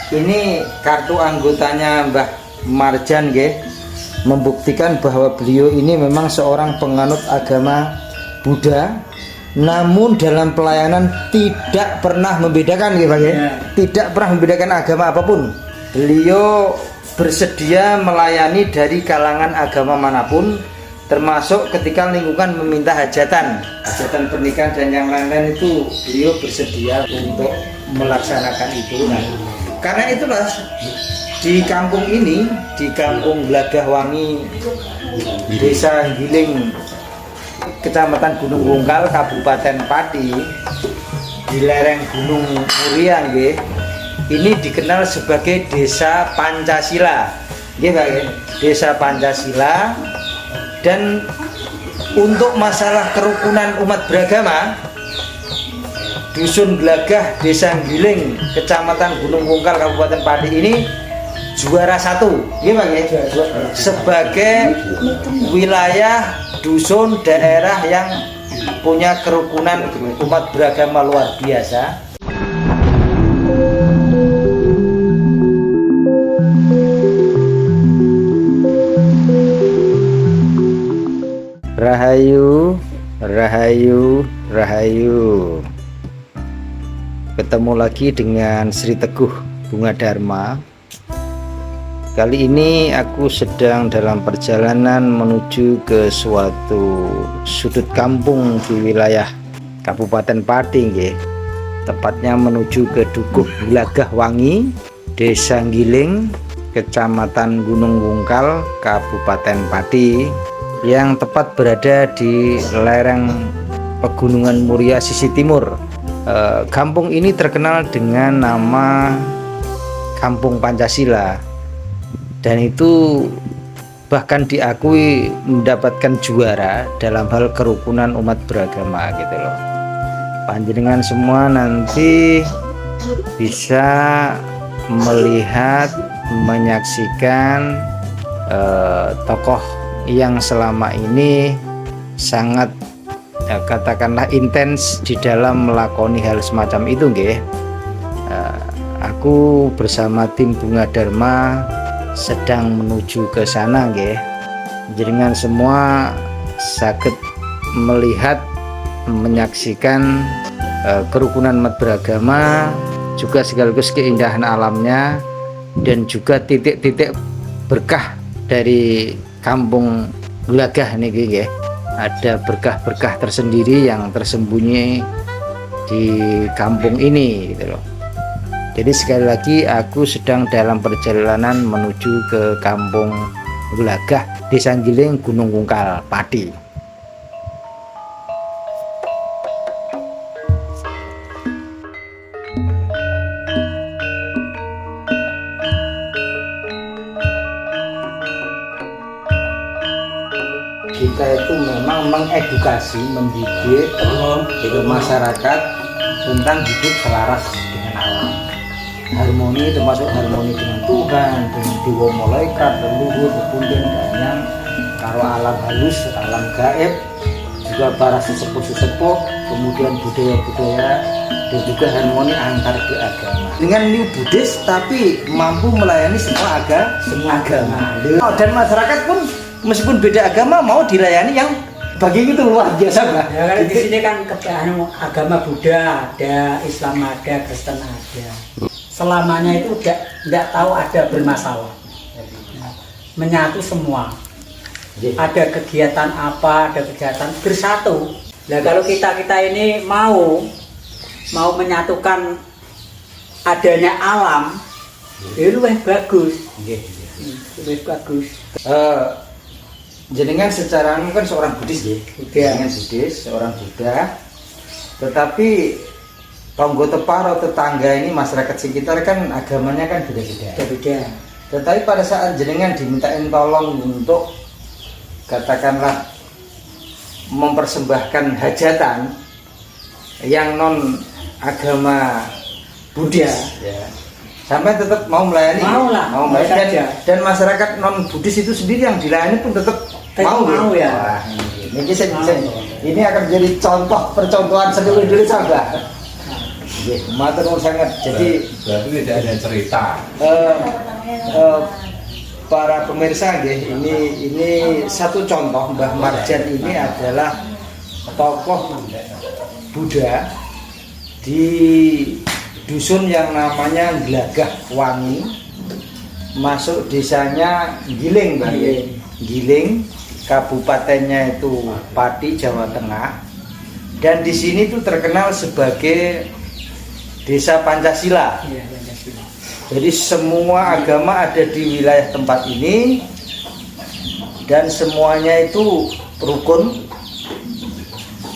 Ini kartu anggotanya Mbah Marjan nggih, membuktikan bahwa beliau ini memang seorang penganut agama Buddha, namun dalam pelayanan tidak pernah membedakan nggih Pak nggih. Tidak pernah membedakan agama apapun. Beliau bersedia melayani dari kalangan agama manapun, termasuk ketika lingkungan meminta hajatan pernikahan dan yang lain-lain, itu beliau bersedia untuk melaksanakan itu. Nah, karena itulah di kampung ini, di kampung Glagahwangi, Desa Giling, Kecamatan Gunung Wungkal, Kabupaten Pati, di lereng Gunung Muria nggih, ini dikenal sebagai Desa Pancasila nggih Pak nggih. Desa Pancasila. Dan untuk masalah kerukunan umat beragama, Dusun Glagah, Desa Giling, Kecamatan Gunung Wungkal, Kabupaten Pati ini juara 1 sebagai wilayah dusun daerah yang punya kerukunan umat beragama luar biasa. Rahayu, Rahayu, Rahayu. Ketemu lagi dengan Sri Teguh Bunga Dharma. Kali ini aku sedang dalam perjalanan menuju ke suatu sudut kampung di wilayah Kabupaten Pati nggih. Tepatnya menuju ke Dukuh Glagahwangi, Desa Giling, Kecamatan Gunung Wungkal, Kabupaten Pati, yang tepat berada di lereng Pegunungan Muria sisi timur. Kampung ini terkenal dengan nama Kampung Pancasila, dan itu bahkan diakui mendapatkan juara dalam hal kerukunan umat beragama gitu loh. Panjenengan semua nanti bisa melihat, menyaksikan tokoh yang selama ini sangat katakanlah intens di dalam melakoni hal semacam itu nggih. Aku bersama tim Bunga Dharma sedang menuju ke sana nggih. Jenengan semua saged melihat, menyaksikan kerukunan umat beragama, juga sekaligus keindahan alamnya, dan juga titik-titik berkah dari Kampung Glagah niki nggih. Ada berkah-berkah tersendiri yang tersembunyi di kampung ini gitu loh. Jadi sekali lagi aku sedang dalam perjalanan menuju ke Kampung Glagah, Desa Giling, Gunung Wungkal, Pati. Kita itu memang mengedukasi, mendidik ke masyarakat tentang hidup selaras dengan alam, harmoni, termasuk harmoni dengan Tuhan, dengan dewa malaikat, leluhur, kemudian danyang, karo alam halus, alam gaib, juga para sesepuh-sesepuh, kemudian budaya-budaya, dan juga harmoni antar beragama. Dengan new Buddhis tapi mampu melayani semua agama. Dan masyarakat pun meskipun beda agama mau dilayani yang bagi itu luar biasa Mbak. Ya kan di sini kan agama Buddha ada, Islam ada, Kristen ada. Selamanya itu tidak tahu ada bermasalah. Menyatu semua. Ada kegiatan apa, ada kegiatan bersatu. Nah kalau kita ini mau menyatukan adanya alam, itu lebih bagus. Lebih bagus. Jenengan secara kan seorang Buddhis ya, jenengan Buddhis, seorang Buddha, tetapi tonggo teparo tetangga ini masyarakat sekitar kan agamanya kan beda-beda. Tetapi pada saat jenengan dimintain tolong untuk katakanlah mempersembahkan hajatan yang non agama Buddhis, ya, sampai tetap mau melayani, mau melayani, dan masyarakat non Buddhis itu sendiri yang dilayani pun tetap mau ya. Wah, ini akan menjadi contoh percontohan seluruh Indonesia Mbak. Matur nuwun sangat. Jadi berarti tidak ada cerita. Para pemirsa nggih, ini satu contoh Mbah Marjan ini adalah tokoh Buddha di dusun yang namanya Glagah Wangi, masuk desanya Giling, Mbak. Giling, kabupatennya itu Pati, Jawa Tengah. Dan di sini tuh terkenal sebagai desa Pancasila. Jadi semua agama ada di wilayah tempat ini dan semuanya itu rukun.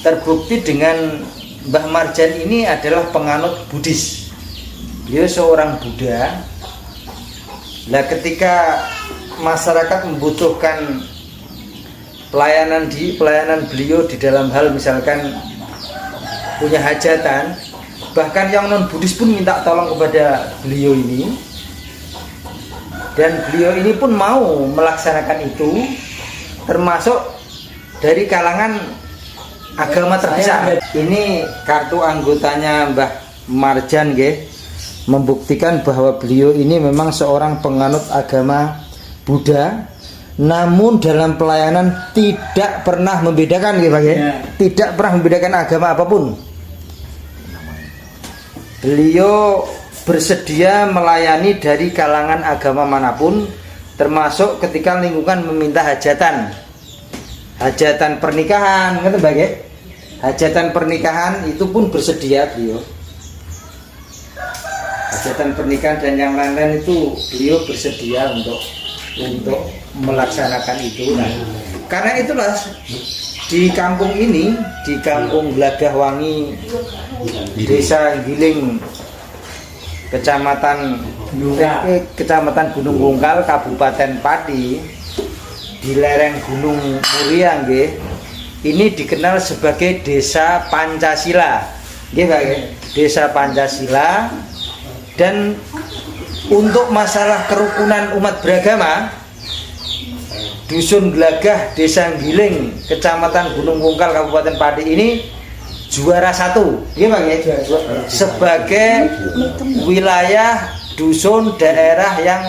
Terbukti dengan Mbah Marjan ini adalah penganut Buddhis. Beliau seorang Buddha. Nah, ketika masyarakat membutuhkan pelayanan beliau di dalam hal misalkan punya hajatan, bahkan yang non Buddhis pun minta tolong kepada beliau ini, dan beliau ini pun mau melaksanakan itu, termasuk dari kalangan agama terbesar. Ini kartu anggotanya Mbah Marjan nggih, membuktikan bahwa beliau ini memang seorang penganut agama Buddha, namun dalam pelayanan tidak pernah membedakan nggih Pak ya. Tidak pernah membedakan agama apapun. Beliau bersedia melayani dari kalangan agama manapun, termasuk ketika lingkungan meminta hajatan pernikahan, ngerti Pak ya? Hajatan pernikahan itu pun bersedia beliau. Hajatan pernikahan dan yang lain-lain itu beliau bersedia untuk melaksanakan itu. Nah, karena itulah di kampung ini, di kampung Glagah Wangi, Desa Giling, Kecamatan Gunung Wungkal, Kabupaten Pati, di lereng Gunung Muria nggih. Ini dikenal sebagai Desa Pancasila. Nggih, Pak, Desa Pancasila. Dan untuk masalah kerukunan umat beragama, Dusun Glagah, Desa Giling, Kecamatan Gunung Wungkal, Kabupaten Pati ini juara 1, ya Pak, sebagai wilayah dusun daerah yang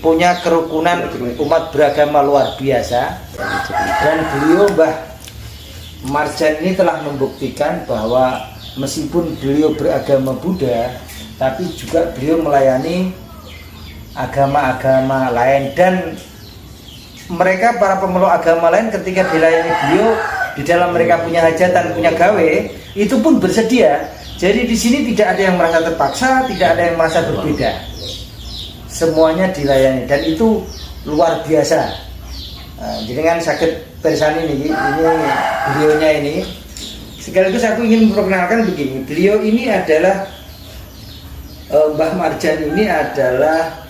punya kerukunan umat beragama luar biasa. Dan beliau Mbah Marjan ini telah membuktikan bahwa meskipun beliau beragama Buddha, tapi juga beliau melayani agama-agama lain, dan mereka para pemeluk agama lain ketika dilayani beliau di dalam mereka punya hajatan, punya gawe, itu pun bersedia. Jadi di sini tidak ada yang merasa terpaksa, tidak ada yang merasa berbeda. Semuanya dilayani dan itu luar biasa. Jadi kan sakit persani ini beliaunya ini. Sekaligus aku ingin memperkenalkan begini, beliau ini adalah Mbah Marjan ini adalah,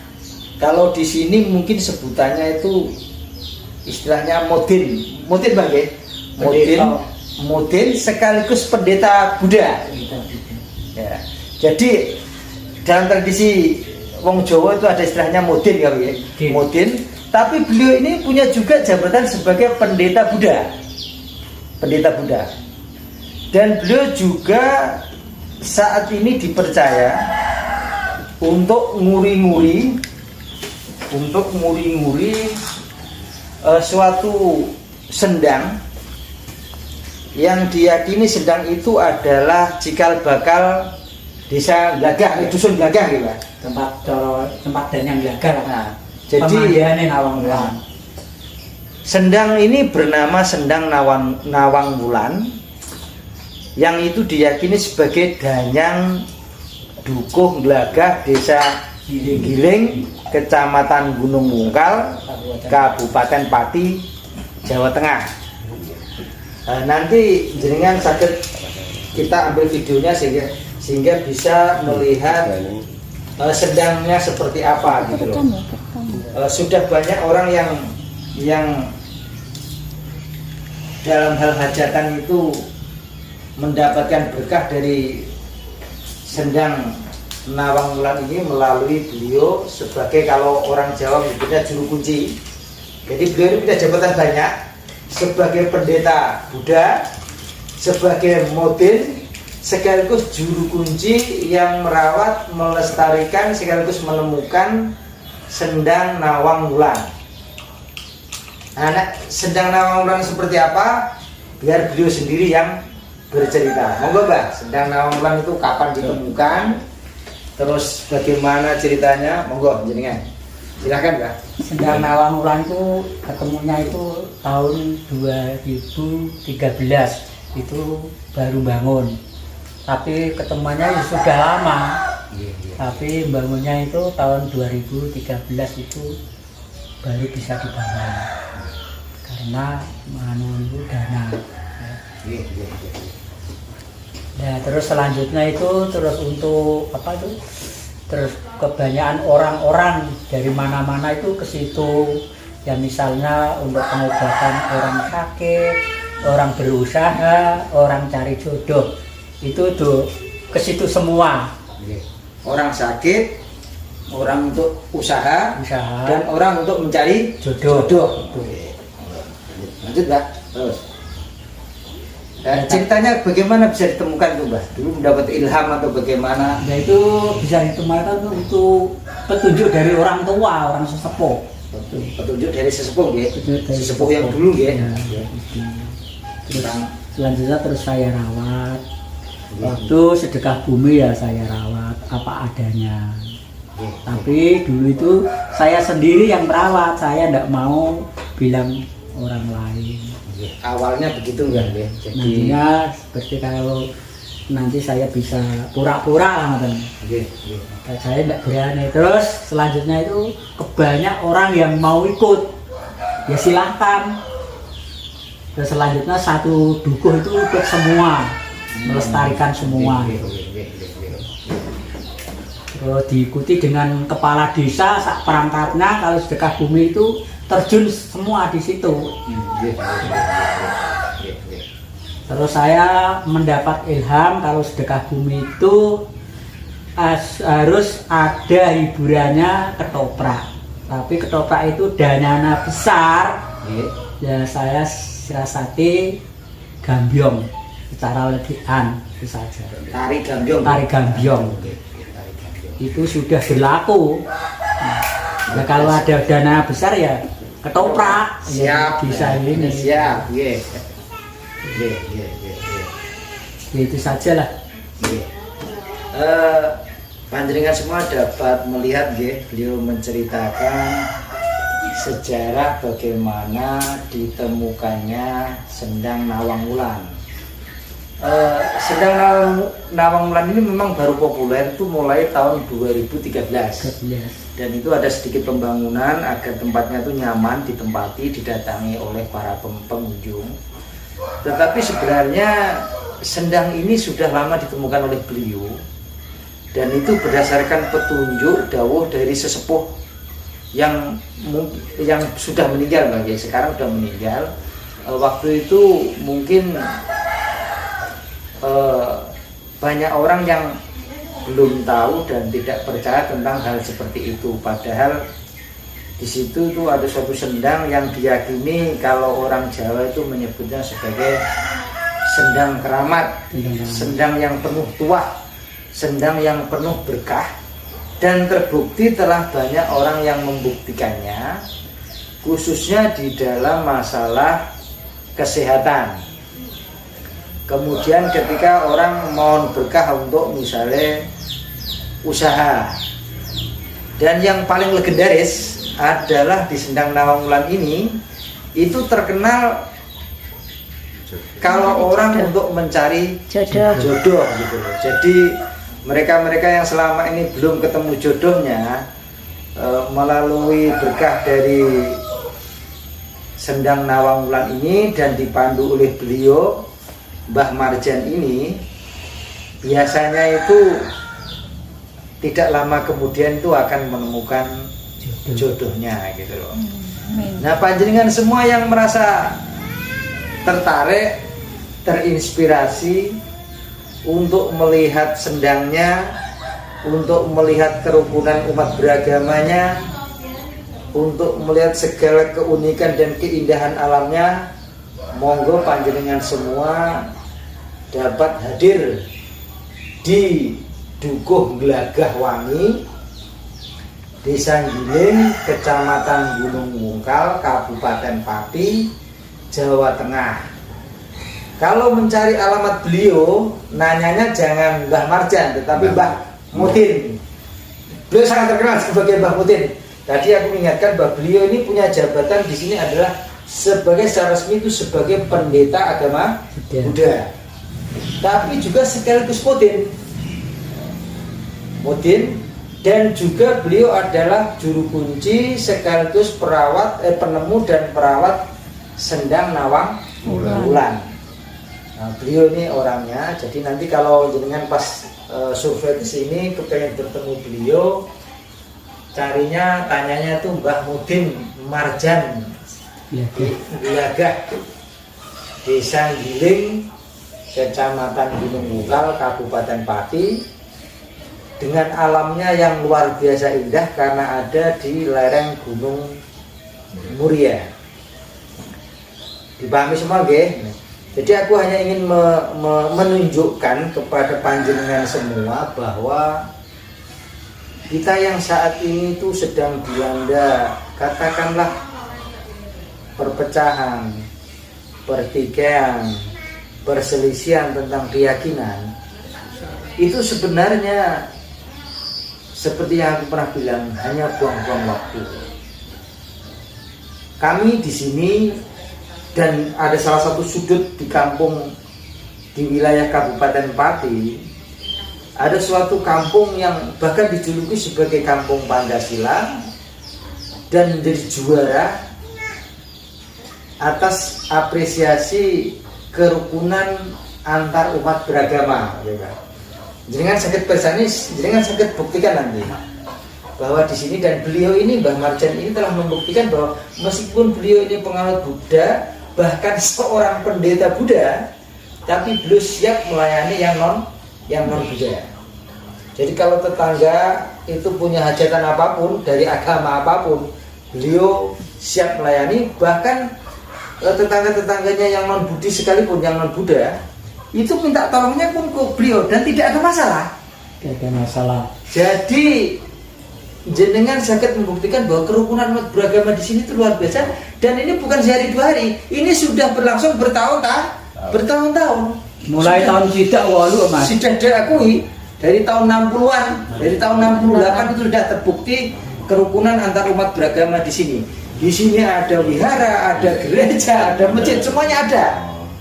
kalau di sini mungkin sebutannya itu istilahnya modin Bang ya? Modin sekaligus pendeta Buddha. Ya. Jadi dalam tradisi wong Jawa itu ada istilahnya modin ya, modin. Tapi beliau ini punya juga jabatan sebagai pendeta Buddha. Dan beliau juga saat ini dipercaya untuk nguri-nguri suatu sendang yang diyakini sendang itu adalah cikal bakal Desa Glagah, Dusun Glagah gitu, tempat danyang Glagah. Nah, jadi sendang ini bernama Sendang Nawang Wulan, yang itu diyakini sebagai danyang Dukuh Glagah, Desa Giling, Kecamatan Gunung Wungkal, Kabupaten Pati, Jawa Tengah. Nanti jenengan sakit kita ambil videonya sehingga bisa melihat sendangnya seperti apa gitu loh. Sudah banyak orang yang dalam hal hajatan itu mendapatkan berkah dari Sendang Nawang Wulan ini melalui beliau sebagai, kalau orang Jawa menyebutnya juru kunci. Jadi beliau ini punya jabatan banyak, sebagai pendeta Buddha, sebagai modin, sekaligus juru kunci yang merawat, melestarikan, sekaligus menemukan Sendang Nawang Wulan. Nah, Sendang Nawang Wulan seperti apa? Biar beliau sendiri yang bercerita. Monggo Mbah, Sendang Nawang Wulan itu kapan ditemukan? Terus bagaimana ceritanya? Monggo jenengan. Silakan Mbah. Sendang Nawang Wulan itu ketemunya itu tahun 2013, itu baru bangun. Tapi ketemuannya sudah lama. Tapi bangunnya itu tahun 2013 itu baru bisa dibangun karena menunggu dana. Nah, terus selanjutnya itu terus untuk apa itu? Terus kebanyakan orang-orang dari mana-mana itu ke situ. Ya misalnya untuk pengobatan orang sakit, orang berusaha, orang cari jodoh. Itu tuh ke situ semua. Orang sakit, orang untuk usaha, dan orang untuk mencari jodoh. Lanjut Mbak, terus. Ceritanya bagaimana bisa ditemukan tuh Mbak? Dulu mendapat ilham atau bagaimana? Nah itu bisa ditemukan untuk petunjuk dari orang tua, orang sesepuh. Petunjuk dari sesepuh ya? Sesepuh yang dulu ya? Terus selanjutnya terus saya rawat. Waktu sedekah bumi ya saya rawat apa adanya. Tapi dulu itu saya sendiri yang merawat, saya tidak mau bilang orang lain. Awalnya begitu enggak ya? Nantinya seperti kalau nanti saya bisa pura-pura lah, saya tidak berani. Terus selanjutnya itu kebanyak orang yang mau ikut, ya silahkan. Terus selanjutnya satu dukuh itu ikut semua, melestarikan semua. Terus diikuti dengan kepala desa, sak perangkatnya kalau sedekah bumi itu terjun semua di situ. Terus saya mendapat ilham kalau sedekah bumi itu harus ada hiburannya ketoprak. Tapi ketoprak itu dananya besar. Ya saya siasati gambyong secara legian itu saja. Tari gambyong itu sudah berlaku. Nah, kalau ada dana besar ya ketoprak. Siap. Bisa ini. Siap. Itu saja lah. Panjenengan semua dapat melihat beliau menceritakan sejarah bagaimana ditemukannya Sendang Nawang Wulan. Sendang Nawang Wulan ini memang baru populer itu mulai tahun 2013. Dan itu ada sedikit pembangunan agar tempatnya itu nyaman ditempati, didatangi oleh para pengunjung. Tetapi sebenarnya sendang ini sudah lama ditemukan oleh beliau, dan itu berdasarkan petunjuk dawuh dari sesepuh yang sudah meninggal, sekarang sudah meninggal. Waktu itu mungkin banyak orang yang belum tahu dan tidak percaya tentang hal seperti itu. Padahal di situ tuh ada suatu sendang yang diyakini kalau orang Jawa itu menyebutnya sebagai sendang keramat, sendang yang penuh tuah, sendang yang penuh berkah, dan terbukti telah banyak orang yang membuktikannya, khususnya di dalam masalah kesehatan. Kemudian ketika orang mohon berkah untuk misalnya usaha, dan yang paling legendaris adalah di Sendang Nawang Wulan ini itu terkenal kalau orang untuk mencari jodoh gitu loh. Jadi mereka-mereka yang selama ini belum ketemu jodohnya, melalui berkah dari Sendang Nawang Wulan ini dan dipandu oleh beliau Mbah Marjan ini, biasanya itu tidak lama kemudian itu akan menemukan jodohnya gitu loh. Nah, panjenengan semua yang merasa tertarik, terinspirasi untuk melihat sendangnya, untuk melihat kerukunan umat beragamanya, untuk melihat segala keunikan dan keindahan alamnya, monggo panjenengan semua dapat hadir di Dukuh Glagah Wangi, Desa Giling, Kecamatan Gunung Wungkal, Kabupaten Pati, Jawa Tengah. Kalau mencari alamat beliau, nanyanya jangan Mbah Marjan, tetapi Mbah Mutin. Beliau sangat terkenal sebagai Mbah Mutin. Tadi aku mengingatkan bahwa beliau ini punya jabatan di sini adalah sebagai secara resmi itu sebagai pendeta agama Buddha. Tapi juga sekaligus Mutin. Dan juga beliau adalah juru kunci sekaligus penemu dan perawat Sendang Nawang Wulan. Nah, beliau ini orangnya. Jadi nanti kalau jenengan pas survei ke sini kepengen bertemu beliau, tanyanya tuh Mbah Mudin Marjan Glagah, Desa Giling, Kecamatan Gunung Wungkal, Kabupaten Pati, dengan alamnya yang luar biasa indah karena ada di lereng Gunung Muria. Dipahami semua, nggih? Jadi aku hanya ingin menunjukkan kepada panjenengan semua bahwa kita yang saat ini itu sedang dilanda, katakanlah, perpecahan, pertikaian, perselisihan tentang keyakinan. Itu sebenarnya seperti yang aku pernah bilang, hanya buang-buang waktu. Kami di sini, dan ada salah satu sudut di kampung di wilayah Kabupaten Pati, ada suatu kampung yang bahkan dijuluki sebagai kampung Pancasila dan menjadi juara atas apresiasi kerukunan antar umat beragama. Jenengan sakit persanis, jenengan sakit buktikan nanti bahwa di sini, dan beliau ini Mbah Marjan ini telah membuktikan bahwa meskipun beliau ini penganut Buddha, bahkan seorang pendeta Buddha, tapi beliau siap melayani yang non Buddha. Jadi kalau tetangga itu punya hajatan apapun dari agama apapun, beliau siap melayani. Bahkan tetangga-tetangganya yang non Buddhis sekalipun, yang non Buddha, itu minta tolongnya pun ke beliau dan tidak ada masalah. Tidak ada masalah. Jadi jenengan sangat membuktikan bahwa kerukunan umat beragama di sini itu luar biasa, dan ini bukan sehari dua hari, ini sudah berlangsung bertahun-tahun. Mulai tahun tidak walu, Mas. Sudah diakui dari tahun 60-an, dari tahun 68 itu sudah terbukti kerukunan antar umat beragama di sini. Di sini ada wihara, ada gereja, ada masjid, semuanya ada.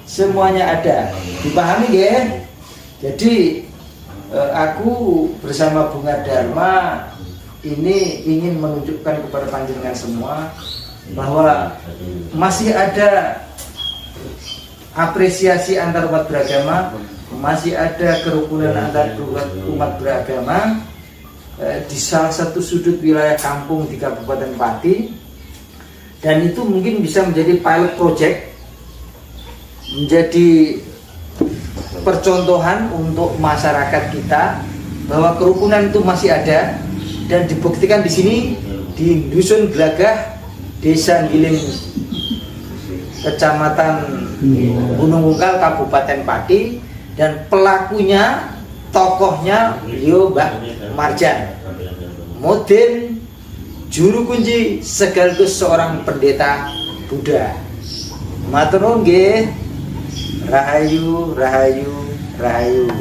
Semuanya ada. Dipahami nggih? Jadi aku bersama Bunga Dharma ini ingin menunjukkan kepada panjenengan semua bahwa masih ada apresiasi antar umat beragama, masih ada kerukunan antar umat beragama di salah satu sudut wilayah kampung di Kabupaten Pati, dan itu mungkin bisa menjadi pilot project, menjadi percontohan untuk masyarakat kita bahwa kerukunan itu masih ada, dan dibuktikan di sini di Dusun Glagah, Desa Giling, Kecamatan Gunung Wungkal, Kabupaten Pati, dan pelakunya, tokohnya beliau Mbah Marjan Mudin, juru kunci sekaligus seorang pendeta Buddha. Matur nuwun nggih. Rahayu, rahayu, rahayu.